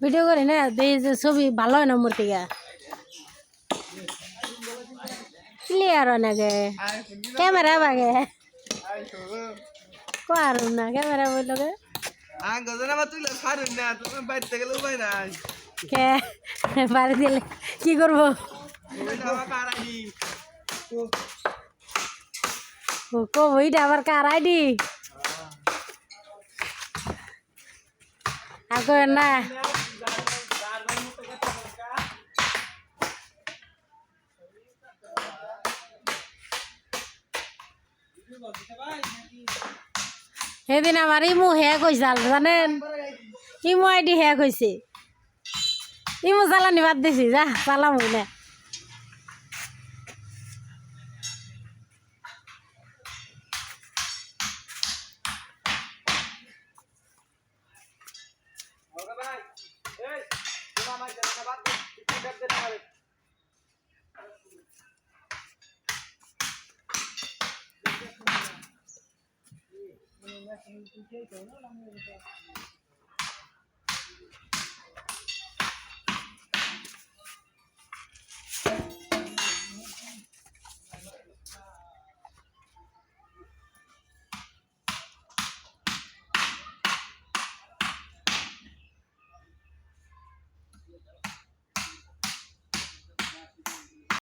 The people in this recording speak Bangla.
ভিডিও করি না ছবি ভালো হয় না মূর্তি গা ক্লিয়ার হয় না গে ক্যামেরা বাগে কারণ না ক্যামেরা বললো গে কে বাড়ি দিলে কি করবো কইটা আবার কার আইডি আর না সেদিন আমার ইমু হ্যাক হয়েছে জানেন ইমু আইডি হ্যাক হয়েছে ইমু জ্বালানি বাদ দিছি যা চালাম না